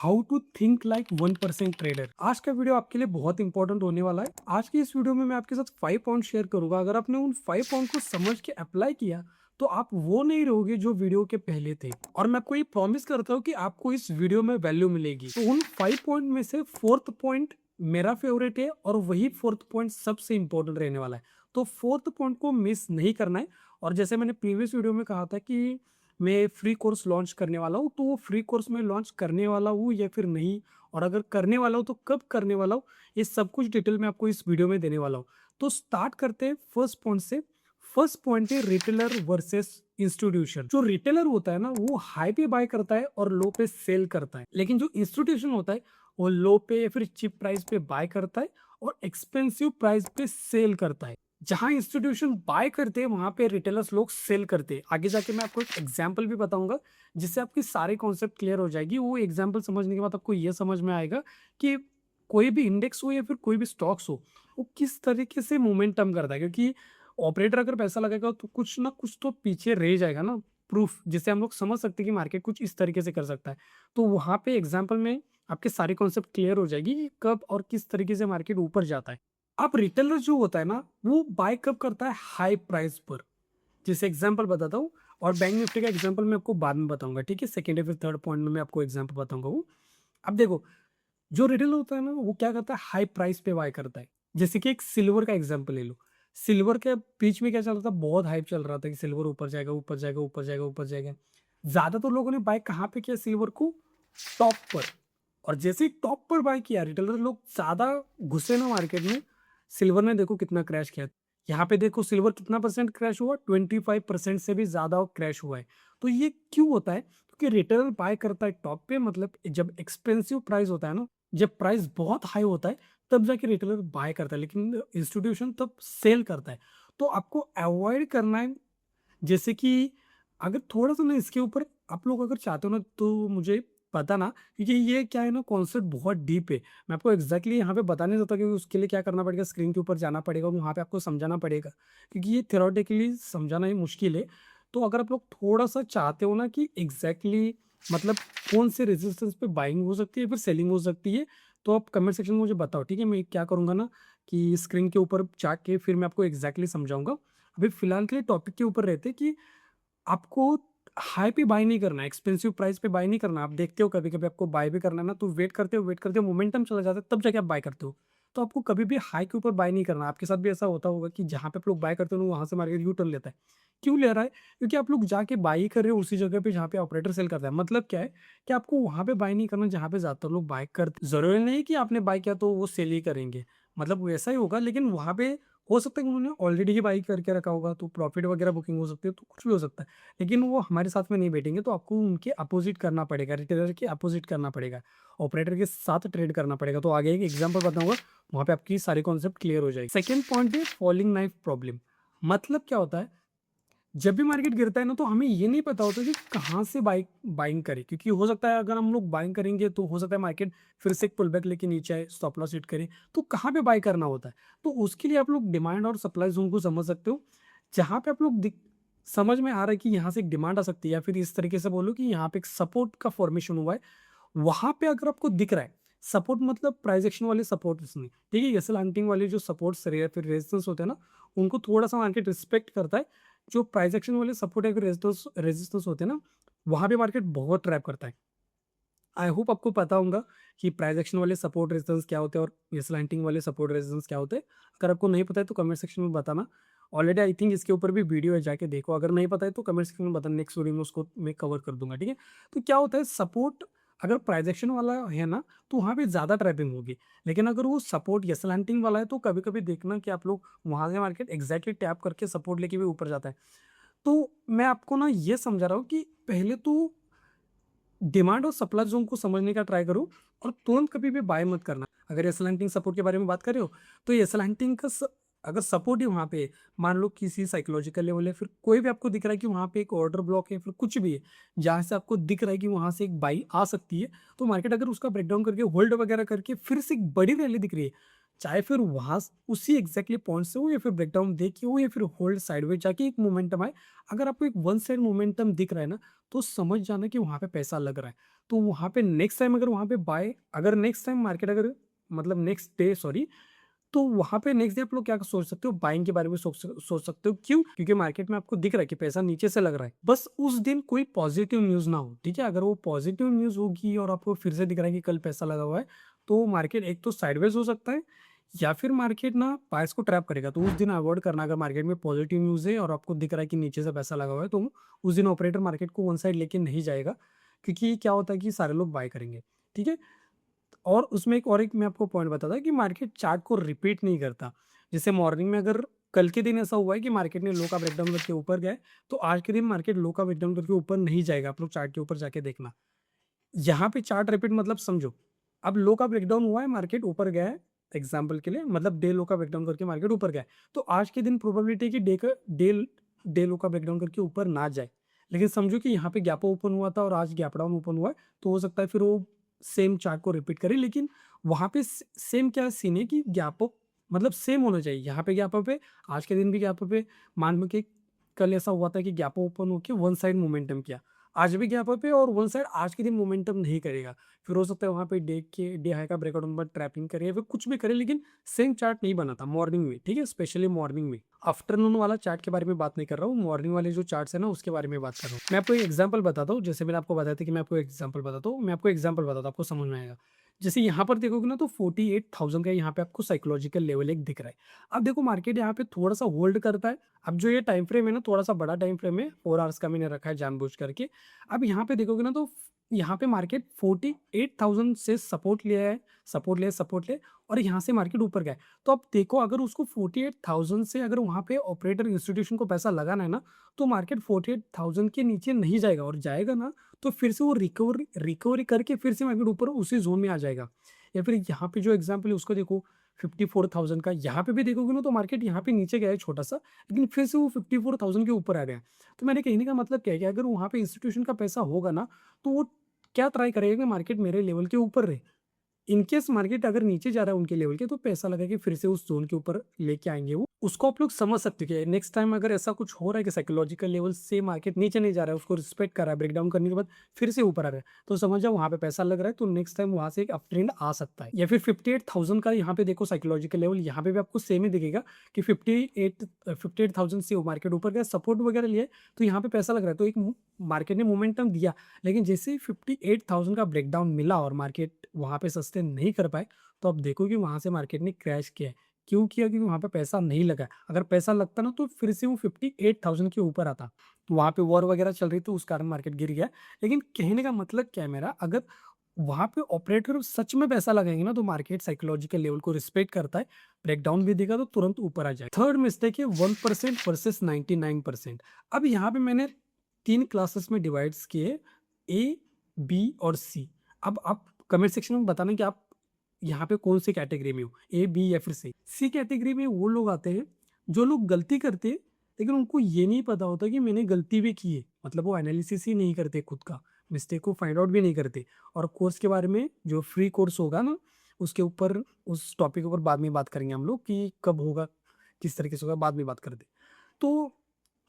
How to think like 1% trader. आज का video आपके लिए बहुत इंपॉर्टेंट होने वाला है। आज की इस वीडियो में मैं आपके साथ 5 पॉइंट शेयर करूंगा। अगर आपने उन 5 पॉइंट को समझ के अप्लाई किया तो आप वो नहीं रहोगे जो वीडियो के पहले थे। और मैं आपको ये प्रॉमिस करता हूँ कि आपको इस वीडियो में वैल्यू मिलेगी। तो उन 5 पॉइंट में से फोर्थ पॉइंट मेरा फेवरेट है और वही फोर्थ पॉइंट सबसे इंपॉर्टेंट रहने वाला है। तो फोर्थ पॉइंट को मिस नहीं करना है। और जैसे मैंने प्रीवियस वीडियो में कहा था कि मैं फ्री कोर्स लॉन्च करने वाला हूँ, तो वो फ्री कोर्स में लॉन्च करने वाला हूँ या फिर नहीं, और अगर करने वाला हूँ तो कब करने वाला हूँ, ये सब कुछ डिटेल में आपको इस वीडियो में देने वाला हूँ। तो स्टार्ट करते हैं फर्स्ट पॉइंट से। फर्स्ट पॉइंट है रिटेलर वर्सेस इंस्टीट्यूशन। जो रिटेलर होता है ना, वो हाई पे बाय करता है और लो पे सेल करता है, लेकिन जो इंस्टीट्यूशन होता है वो लो पे या फिर चिप प्राइस पे बाय करता है और एक्सपेंसिव प्राइस पे सेल करता है। जहां इंस्टीट्यूशन बाय करते हैं वहां पे रिटेलर्स लोग सेल करते हैं। आगे जाके मैं आपको एक एग्जांपल भी बताऊंगा जिससे आपकी सारे कॉन्सेप्ट क्लियर हो जाएगी। वो एग्जांपल समझने के बाद आपको ये समझ में आएगा कि कोई भी इंडेक्स हो या फिर कोई भी स्टॉक्स हो, वो किस तरीके से मोमेंटम करता है। क्योंकि ऑपरेटर अगर पैसा लगाएगा तो कुछ ना कुछ तो पीछे रह जाएगा ना, प्रूफ, जिससे हम लोग समझ सकते हैं कि मार्केट कुछ इस तरीके से कर सकता है। तो वहां पे एग्जाम्पल में आपके सारे कॉन्सेप्ट क्लियर हो जाएगी कि कब और किस तरीके से मार्केट ऊपर जाता है। अब रिटेलर जो होता है ना, वो बाय कब करता है, हाई प्राइस पर। जैसे एग्जांपल बताता हूँ, और बैंक निफ्टी का एग्जांपल मैं आपको बाद में बताऊंगा, ठीक है। सेकंड या फिर थर्ड पॉइंट में मैं आपको एग्जांपल बताऊंगा वो। अब देखो, जो रिटेलर होता है ना, वो क्या करता है, हाई प्राइस पे बाय करता है। जैसे कि एक सिल्वर का एग्जांपल ले लो। सिल्वर के बीच में क्या चल रहा था, बहुत हाइप चल रहा था कि सिल्वर ऊपर जाएगा, ऊपर जाएगा, ऊपर जाएगा, ऊपर जाएगा। ज्यादातर लोगों ने बाय कहाँ पे किया, सिल्वर को टॉप पर। और जैसे ही टॉप पर बाय किया, रिटेलर लोग ज्यादा घुसे ना मार्केट में, सिल्वर ने देखो कितना क्रैश किया। यहाँ पे देखो सिल्वर कितना परसेंट क्रैश हुआ, 25% से भी ज्यादा क्रैश हुआ है। तो ये क्यों होता है, क्योंकि रिटेलर बाय करता है टॉप पे। मतलब जब एक्सपेंसिव प्राइस होता है ना, जब प्राइस बहुत हाई होता है, तब जाके रिटेलर बाय करता है, लेकिन इंस्टीट्यूशन तब सेल करता है। तो आपको अवॉइड करना है। जैसे कि अगर थोड़ा सा ना इसके ऊपर आप लोग अगर चाहते हो ना, तो मुझे पता ना, क्योंकि ये क्या है ना, कॉन्सेप्ट बहुत डीप है। मैं आपको एग्जैक्टली यहाँ पे बता नहीं सकता, क्योंकि उसके लिए क्या करना पड़ेगा, स्क्रीन के ऊपर जाना पड़ेगा और वहाँ पे आपको समझाना पड़ेगा, क्योंकि ये थियोरेटिकली समझाना ही मुश्किल है। तो अगर आप लोग थोड़ा सा चाहते हो ना कि एग्जैक्टली मतलब कौन से रेजिस्टेंस पे बाइंग हो सकती है फिर सेलिंग हो सकती है, तो आप कमेंट सेक्शन में मुझे बताओ, ठीक है। मैं क्या करूँगा ना कि स्क्रीन के ऊपर जाके फिर मैं आपको एग्जैक्टली समझाऊंगा। अभी फिलहाल के लिए टॉपिक के ऊपर रहते कि आपको हाई पे बाय नहीं करना है, एक्सपेंसिव प्राइस पे बाय नहीं करना। आप देखते हो कभी कभी आपको बाय भी करना है ना, तो वेट करते हो मोमेंटम चला जाता है, तब जाके आप बाय करते हो। तो आपको कभी भी हाई के ऊपर बाय नहीं करना। आपके साथ भी ऐसा होता होगा कि जहाँ पे आप लोग बाय करते हो वहां से मार्केट यू टर्न लेता है। क्यों ले रहा है, क्योंकि आप लोग जाके बाई कर रहे हो उसी जगह पे जहाँ पे ऑपरेटर सेल करता है। मतलब क्या है कि आपको वहां पे बाय नहीं करना जहाँ पे ज्यादातर लोग बाय करते। जरूरी नहीं कि आपने बाय किया तो वो सेल ही करेंगे, मतलब वैसा ही होगा, लेकिन वहां पे हो सकता है कि उन्होंने ऑलरेडी ही बाई करके रखा होगा, तो प्रॉफिट वगैरह बुकिंग हो सकती है, तो कुछ भी हो सकता है। लेकिन वो हमारे साथ में नहीं बैठेंगे, तो आपको उनके अपोजिट करना पड़ेगा, रिटेलर के अपोजिट करना पड़ेगा, ऑपरेटर के साथ ट्रेड करना पड़ेगा। तो आगे एक एग्जांपल बताऊंगा, वहां पे आपकी सारी कॉन्सेप्ट क्लियर हो जाएगी। सेकंड पॉइंट है फॉलिंग नाइफ प्रॉब्लम। मतलब क्या होता है, जब भी मार्केट गिरता है ना, तो हमें ये नहीं पता होता कि कहाँ से बाइंग करें। क्योंकि हो सकता है अगर हम लोग बाइंग करेंगे तो हो सकता है मार्केट फिर से एक पुल बैक लेके नीचे आए, स्टॉप लॉस हिट करे। तो कहाँ पे बाय करना होता है, तो उसके लिए आप लोग डिमांड और सप्लाई जोन को समझ सकते हो। जहाँ पे आप लोग समझ में आ रहा है कि यहाँ से एक डिमांड आ सकती है, या फिर इस तरीके से बोलो कि यहाँ पे एक सपोर्ट का फॉर्मेशन हुआ है, वहां पे अगर आपको दिख रहा है सपोर्ट, मतलब प्राइस एक्शन वाले सपोर्ट नहीं, ठीक है, एसल हंटिंग वाले जो सपोर्ट्स या फिर रेजिस्टेंस होते हैं ना, उनको थोड़ा सा मार्केट रिस्पेक्ट करता है। जो प्राइस एक्शन वाले सपोर्ट या फिर रेजिस्टेंस होते हैं ना, वहां पे मार्केट बहुत ट्रैप करता है। आई होप आपको पता होगा कि प्राइस एक्शन वाले सपोर्ट रेजिस्टेंस क्या होते हैं और एसल हंटिंग वाले सपोर्ट रेजिस्टेंस क्या होते हैं। अगर आपको नहीं पता है तो कमेंट सेक्शन में बताना। ऑलरेडी आई थिंक इसके ऊपर भी वीडियो है, जाके देखो। अगर नहीं पता है तो कमेंट सेक्शन में बताना, नेक्स्ट वीडियो में उसको मैं कवर कर दूंगा, ठीक है। तो क्या होता है, सपोर्ट अगर प्राइस एक्शन वाला है ना, तो वहाँ पे ज़्यादा ट्रैपिंग होगी। लेकिन अगर वो सपोर्ट एसल हंटिंग वाला है, तो कभी कभी देखना कि आप लोग वहाँ से मार्केट एग्जैक्टली टैप करके सपोर्ट लेके भी ऊपर जाता है। तो मैं आपको ना ये समझा रहा हूँ कि पहले तो डिमांड और सप्लाई जोन को समझने का ट्राई करो, और तुरंत कभी भी बाय मत करना। अगर एसल हंटिंग सपोर्ट के बारे में बात कर रहे हो, तो एसल हंटिंग का अगर सपोर्ट ही वहाँ पे है, मान लो किसी साइकोलॉजिकल लेवल है, फिर कोई भी आपको दिख रहा है कि वहाँ पे एक ऑर्डर ब्लॉक है, फिर कुछ भी है जहाँ से आपको दिख रहा है कि वहाँ से एक बाई आ सकती है, तो मार्केट अगर उसका ब्रेकडाउन करके होल्ड वगैरह करके फिर से एक बड़ी रैली दिख रही है, चाहे फिर वहां उसी एग्जैक्टली पॉइंट से हो या फिर ब्रेकडाउन देख के हो या फिर होल्ड साइडवेज जाके एक मोमेंटम आए, अगर आपको एक वन साइड मोमेंटम दिख रहा है ना, तो समझ जाना कि वहां पे पैसा लग रहा है। तो वहाँ पे नेक्स्ट टाइम अगर वहाँ पे बाय, अगर नेक्स्ट टाइम मार्केट अगर मतलब नेक्स्ट डे सॉरी, तो वहाँ पे नेक्स्ट डे आप लोग क्या सोच सकते हो, बाइंग के बारे में सोच सकते हो। क्यों? क्योंकि मार्केट में आपको दिख रहा है कि पैसा नीचे से लग रहा है, बस उस दिन कोई पॉजिटिव न्यूज़ ना हो, ठीक है। अगर वो पॉजिटिव न्यूज़ होगी और आपको फिर से दिख रहा है कि कल पैसा लगा हुआ है, तो मार्केट एक तो साइडवेज हो सकता है, या फिर मार्केट ना बायर्स को ट्रैप करेगा। तो उस दिन अवॉइड करना, अगर मार्केट में पॉजिटिव न्यूज़ है और आपको दिख रहा है कि नीचे से पैसा लगा हुआ है, तो उस दिन ऑपरेटर मार्केट को वन साइड लेके नहीं जाएगा, क्योंकि क्या होता है कि सारे लोग बाय करेंगे, ठीक है। और उसमें एक मैं आपको पॉइंट बताता कि मार्केट चार्ट को रिपीट नहीं करता। जैसे मॉर्निंग में अगर कल के दिन ऐसा हुआ है कि मार्केट ने लो का ब्रेकडाउन करके ऊपर गए, तो आज के दिन मार्केट लो का ब्रेकडाउन करके ऊपर नहीं जाएगा। आप लोग चार्ट के ऊपर जाके देखना, यहाँ पे चार्ट रिपीट मतलब समझो, अब लो का ब्रेकडाउन हुआ है, मार्केट ऊपर गया है, एग्जाम्पल के लिए मतलब डे लो का ब्रेकडाउन करके मार्केट ऊपर गया है, तो आज के दिन प्रोबेबिलिटी है कि डे लो का ब्रेकडाउन करके ऊपर ना जाए। लेकिन समझो कि यहाँ पे गैप ओपन हुआ था और आज गैप डाउन ओपन हुआ है, तो हो सकता है फिर वो सेम चार्ट को रिपीट करे। लेकिन वहाँ पे सेम क्या सीन है कि गैप अप मतलब सेम होना चाहिए। यहाँ पे गैप अप है, आज के दिन भी गैप अप है। मान लो कि कल ऐसा हुआ था कि गैप ओपन होकर वन साइड मोमेंटम किया, आज भी गैप अप है और वन साइड आज के दिन मोमेंटम नहीं करेगा। फिर हो सकता है वहाँ पे डे हाई का ब्रेकआउट नंबर ट्रैपिंग करे या फिर कुछ भी करे, लेकिन सेम चार्ट नहीं बना था मॉर्निंग में, ठीक है। स्पेशली मॉर्निंग में, आफ्टरनून वाला चार्ट के बारे में बात नहीं कर रहा हूँ, मॉर्निंग वाले जो चार्ट्स है ना उसके बारे में बात कर रहा हूँ। मैं आपको एक एग्जाम्पल बताता हूँ, जैसे मैंने आपको बताया था कि मैं आपको एग्जाम्पल बताता हूँ, मैं आपको एग्जाम्पल बताता हूँ, आपको समझ में आएगा। जैसे यहाँ पर देखोगे ना, तो 48,000 का यहाँ पे आपको साइकोलॉजिकल लेवल एक दिख रहा है। अब देखो मार्केट यहाँ पे थोड़ा सा होल्ड करता है। अब जो ये टाइम फ्रेम है ना, थोड़ा सा बड़ा टाइम फ्रेम है, 4 आवर्स का मैंने रखा है जानबूझ करके। अब यहाँ पे देखोगे ना, तो यहाँ पे मार्केट 48,000 से सपोर्ट लिया है, सपोर्ट ले और यहाँ से मार्केट ऊपर गया है। तो अब देखो, अगर उसको 48,000 से अगर वहाँ पे ऑपरेटर इंस्टीट्यूशन को पैसा लगाना है ना, तो मार्केट 48,000 के नीचे नहीं जाएगा, और जाएगा ना तो फिर से वो रिकवरी करके फिर से मार्केट ऊपर उसी जोन में आ जाएगा। या फिर यहाँ पे जो एग्जाम्पल है उसको देखो, 54,000 का, यहाँ पे भी देखोगे ना तो मार्केट यहाँ पे नीचे गया है छोटा सा, लेकिन फिर से वो 54,000 के ऊपर आ गया। तो मैंने कहने का मतलब क्या है कि अगर वहाँ पे इंस्टीट्यूशन का पैसा होगा ना, तो वो क्या ट्राई करेगा कि मार्केट मेरे लेवल के ऊपर रहे। इनकेस मार्केट अगर नीचे जा रहा है उनके लेवल के, तो पैसा लगा के फिर से उस जोन के ऊपर लेके आएंगे वो। उसको आप लोग समझ सकते हो कि नेक्स्ट टाइम अगर ऐसा कुछ हो रहा है कि साइकोलॉजिकल लेवल से मार्केट नीचे नहीं जा रहा है, उसको रिस्पेक्ट कर रहा है, ब्रेकडाउन करने के बाद फिर से ऊपर आ रहा है, तो समझ जाओ वहाँ पे पैसा लग रहा है, तो नेक्स्ट टाइम वहाँ से एक अप ट्रेंड आ सकता है। या फिर 58,000 का यहाँ पे देखो साइकोलॉजिकल लेवल, यहाँ पे भी आपको सेम ही दिखेगा कि 58,000 से मार्केट ऊपर गया, सपोर्ट वगैरह लिए, तो यहाँ पे पैसा लग रहा है। तो एक मार्केट ने मोमेंटम दिया, लेकिन जैसे 58,000 का ब्रेकडाउन मिला और मार्केट वहाँ पे सस्टेन नहीं कर पाए, तो अब देखो कि वहाँ से मार्केट ने क्रैश किया है। क्यों किया? क्योंकि वहाँ पे पैसा नहीं लगा। अगर पैसा लगता ना, तो फिर से वो 58,000 के ऊपर आता। तो वहाँ पे वॉर वगैरह चल रही थी, उस कारण मार्केट गिर गया। लेकिन कहने का मतलब क्या है मेरा, अगर वहाँ पे ऑपरेटर सच में पैसा लगाएंगे ना, तो मार्केट साइकोलॉजिकल लेवल को रिस्पेक्ट करता है, ब्रेकडाउन भी देगा तो तुरंत ऊपर आ जाए। थर्ड मिस्टेक है 1% वर्सेस 99%। अब यहाँ पे मैंने 3 क्लासेस में डिवाइड्स किए, ए, बी और सी। अब आप कमेंट सेक्शन में बताना कि आप यहाँ पे कौन सी कैटेगरी में हो, ए, बी या फिर सी। सी कैटेगरी में वो लोग आते हैं जो लोग गलती करते हैं, लेकिन उनको ये नहीं पता होता कि मैंने गलती भी की है। मतलब वो एनालिसिस ही नहीं करते खुद का, मिस्टेक को फाइंड आउट भी नहीं करते। और कोर्स के बारे में, जो फ्री कोर्स होगा ना, उसके ऊपर, उस टॉपिक के ऊपर बाद में बात करेंगे हम लोग कि कब होगा, किस तरीके से होगा, बाद में बात करते। तो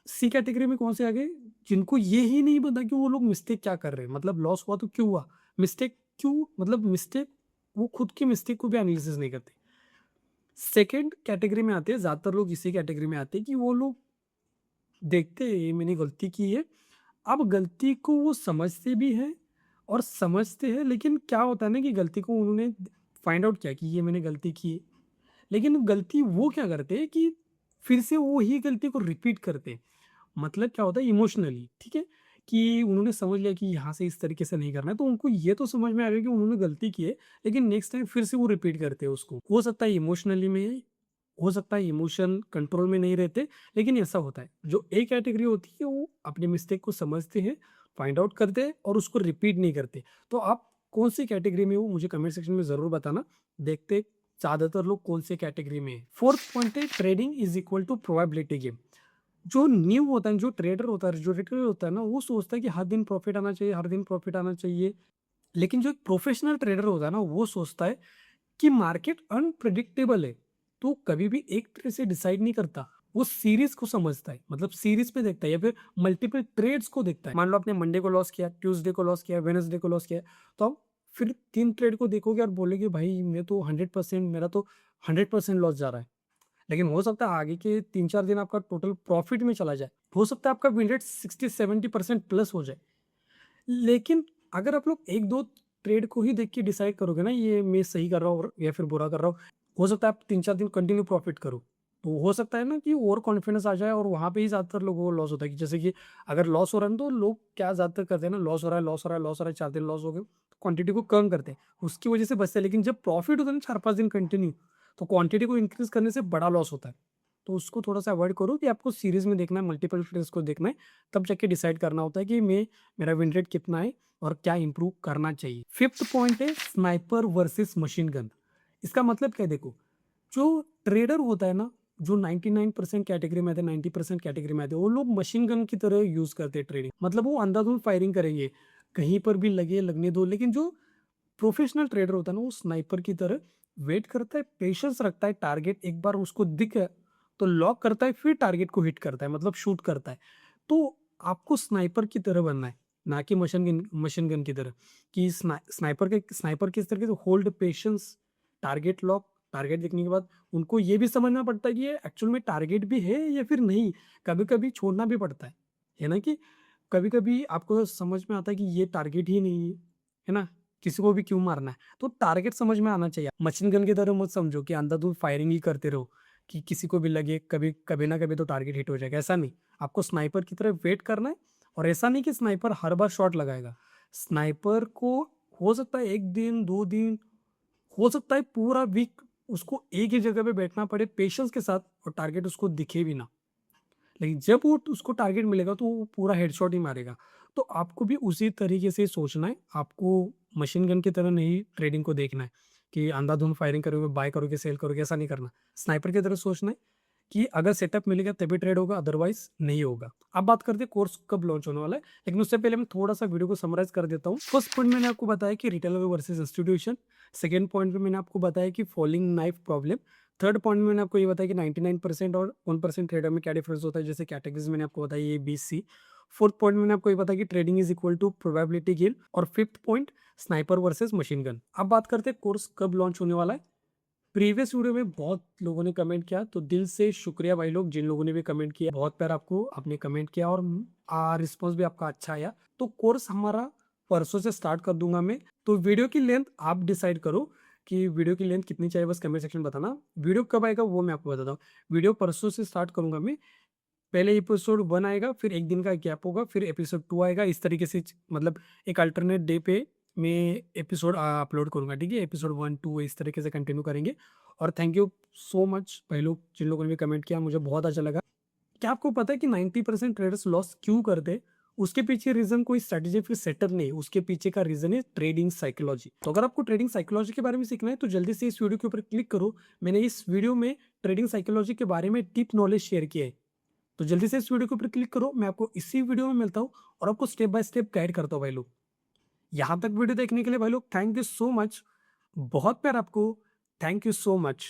सी कैटेगरी में कौन से आ गए? जिनको ये ही नहीं पता कि वो लोग मिस्टेक क्या कर रहे हैं, मतलब लॉस हुआ तो क्यों हुआ, मिस्टेक क्यों, मतलब मिस्टेक, वो खुद की मिस्टेक को भी एनालिसिस नहीं करते। सेकेंड कैटेगरी में आते हैं, ज़्यादातर लोग इसी कैटेगरी में आते हैं कि वो लोग देखते हैं ये मैंने गलती की है। अब गलती को वो समझते भी हैं और समझते हैं, लेकिन क्या होता है ना कि गलती को उन्होंने फाइंड आउट किया कि ये मैंने गलती की है, लेकिन गलती वो क्या करते हैं कि फिर से वो ही गलती को रिपीट करते हैं। मतलब क्या होता है इमोशनली, ठीक है, कि उन्होंने समझ लिया कि यहाँ से इस तरीके से नहीं करना है, तो उनको ये तो समझ में आ गया कि उन्होंने गलती की है, लेकिन नेक्स्ट टाइम फिर से वो रिपीट करते हैं उसको। हो सकता है इमोशनली में, हो सकता है इमोशन कंट्रोल में नहीं रहते, लेकिन ऐसा होता है। जो ए कैटेगरी होती है वो अपनी मिस्टेक को समझते हैं, फाइंड आउट करते हैं और उसको रिपीट नहीं करते। तो आप कौन सी कैटेगरी में हो मुझे कमेंट सेक्शन में ज़रूर बताना, देखते ज़्यादातर लोग कौन से कैटेगरी में है। फोर्थ पॉइंट है, trading is equal to probability game. जो न्यू होता है, जो ट्रेडर होता है, जो ट्रेडर होता है ना, वो सोचता है कि हर दिन प्रॉफिट आना चाहिए, हर दिन प्रॉफिट आना चाहिए। लेकिन जो एक प्रोफेशनल ट्रेडर होता है ना, वो सोचता है कि मार्केट अनप्रिडिक्टेबल है, तो कभी भी एक तरह से डिसाइड नहीं करता। वो सीरीज को समझता है, मतलब सीरीज पे देखता है या फिर मल्टीपल ट्रेड्स को देखता है। मान लो आपने मंडे को लॉस किया, ट्यूसडे को लॉस किया, वेडनेसडे को लॉस किया, तो आप फिर 3 ट्रेड को देखोगे और बोलोगे भाई मैं तो 100% मेरा तो 100% लॉस जा रहा है। लेकिन हो सकता है आगे के 3-4 दिन आपका टोटल प्रॉफिट में चला जाए। हो सकता है आपका विन रेट 60-70% प्लस हो जाए। लेकिन अगर आप लोग 1-2 ट्रेड को ही देख के डिसाइड करोगे ना ये मैं सही कर रहा हूँ या फिर बुरा कर रहा हूँ, हो सकता है आप 3-4 दिन कंटिन्यू प्रॉफिट करो। तो हो सकता है ना कि ओवर कॉन्फिडेंस आ जाए और वहाँ पे ही ज़्यादातर लोगों को लॉस होता है कि जैसे कि अगर लॉस हो रहा है ना तो लोग क्या ज़्यादातर करते हैं ना, लॉस हो रहा है, लॉस हो रहा है, लॉस हो रहा है, 4 दिन लॉस हो गए, तो क्वांटिटी को कम करते हैं। उसकी वजह से बचते हैं। लेकिन जब प्रॉफिट होता है ना 4-5 दिन कंटिन्यू, तो क्वांटिटी को इंक्रीज़ करने से बड़ा लॉस होता है। तो उसको थोड़ा-सा अवॉइड करो कि आपको सीरीज़ में देखना है, मल्टीपल ट्रेड्स को देखना है, तब जाके डिसाइड करना होता है कि मेरा विन रेट कितना है और क्या इंप्रूव करना चाहिए। फिफ्थ पॉइंट है स्नाइपर वर्सेस मशीन गन। इसका मतलब क्या है देखो, जो ट्रेडर होता है ना, जो 99% कैटेगरी में आते हैं, 90% कैटेगरी में आते हैं, वो लोग मशीन गन की तरह यूज करते हैं ट्रेडिंग। मतलब वो अंधाधुंध फायरिंग करेंगे, कहीं पर भी लगे लगने दो। लेकिन जो प्रोफेशनल ट्रेडर होता है ना, वो स्नाइपर की तरह वेट करता है, पेशेंस रखता है, टारगेट एक बार उसको दिख गया तो लॉक करता है, फिर टारगेट को हिट करता है, मतलब शूट करता है। तो आपको स्नाइपर की तरह बनना है, ना कि मशीन गन की तरह। कि स्नाइपर किस तरह से hold patience, target lock, target देखने के बाद उनको ये भी समझना पड़ता है कि ये एक्चुअल में टारगेट भी है या फिर नहीं। कभी कभी छोड़ना भी पड़ता है ना, कि कभी कभी आपको समझ में आता है कि ये टारगेट ही नहीं है ना, किसी को भी क्यों मारना है। तो टारगेट समझ में आना चाहिए। मशीन गन की तरह मत समझो कि अंधाधुंध फायरिंग ही करते रहो, कि किसी को भी लगे कभी कभी ना कभी तो टारगेट हिट हो जाएगा। ऐसा नहीं, आपको स्नाइपर की तरह वेट करना है। और ऐसा नहीं कि स्नाइपर हर बार शॉट लगाएगा। स्नाइपर को हो सकता है 1 दिन 2 दिन, हो सकता है पूरा वीक उसको एक ही जगह पे बैठना पड़े पेशेंस के साथ, और टारगेट उसको दिखे भी ना। लेकिन जब वो उसको टारगेट मिलेगा तो वो पूरा हेडशॉट ही मारेगा। तो आपको भी उसी तरीके से सोचना है। आपको मशीन गन की तरह नहीं ट्रेडिंग को देखना है कि अंधाधुंध फायरिंग करोगे, बाय करोगे, सेल करोगे, ऐसा नहीं करना। स्नाइपर की तरह सोचना है कि अगर सेटअप मिलेगा तभी ट्रेड होगा, अदरवाइज नहीं होगा। अब बात करते हैं कोर्स कब लॉन्च होने वाला है, लेकिन उससे पहले मैं थोड़ा सा वीडियो को समराइज कर देता हूँ। फर्स्ट पॉइंट मैंने आपको बताया कि retailer versus institution. Second point में मैंने आपको बताया कि falling knife problem. Third point में मैंने आपको ये बताया कि 99% और 1% ट्रेडर में क्या डिफरेंस होता है, जैसे कैटेगरीज मैंने आपको बताया A B C. Fourth point में मैंने आपको ये बताया कि trading is equal to probability gain. और fifth point sniper versus machine gun. अब बात करते हैं कोर्स कब लॉन्च होने वाला है। प्रीवियस वीडियो में बहुत लोगों ने कमेंट किया, तो दिल से शुक्रिया भाई लोग जिन लोगों ने भी कमेंट किया। बहुत प्यार आपको, आपने कमेंट किया और रिस्पॉन्स भी आपका अच्छा आया। तो कोर्स हमारा परसों से स्टार्ट कर दूंगा मैं। तो वीडियो की लेंथ आप डिसाइड करो कि वीडियो की लेंथ कितनी चाहिए, बस कमेंट सेक्शन में बताना। वीडियो कब आएगा वो मैं आपको बताता हूँ। वीडियो परसों से स्टार्ट करूंगा मैं। पहले एपिसोड 1 आएगा, फिर एक दिन का गैप होगा, फिर एपिसोड 2 आएगा। इस तरीके से मतलब एक अल्टरनेट डे पे मैं एपिसोड अपलोड करूंगा, ठीक है। एपिसोड 1 2 इस तरीके से कंटिन्यू करेंगे। और थैंक यू सो मच भाई लोग जिन लोगों ने भी कमेंट किया, मुझे बहुत अच्छा लगा। क्या आपको पता है कि 90% ट्रेडर्स लॉस क्यों करते हैं? उसके पीछे रीजन कोई स्ट्रेटेजी फिर सेटअप नहीं, उसके पीछे का रीजन है ट्रेडिंग साइकोलॉजी। तो अगर आपको ट्रेडिंग साइकोलॉजी के बारे में सीखना है तो जल्दी से इस वीडियो के ऊपर क्लिक करो। मैंने इस वीडियो में ट्रेडिंग साइकोलॉजी के बारे में डीप नॉलेज शेयर किया है। तो जल्दी से इस वीडियो के ऊपर क्लिक करो। मैं आपको इसी वीडियो में मिलता हूँ और आपको स्टेप बाय स्टेप गाइड करता हूँ भाई लोग। यहाँ तक वीडियो देखने के लिए भाई लोग थैंक यू सो मच। बहुत प्यार आपको। Thank you so much.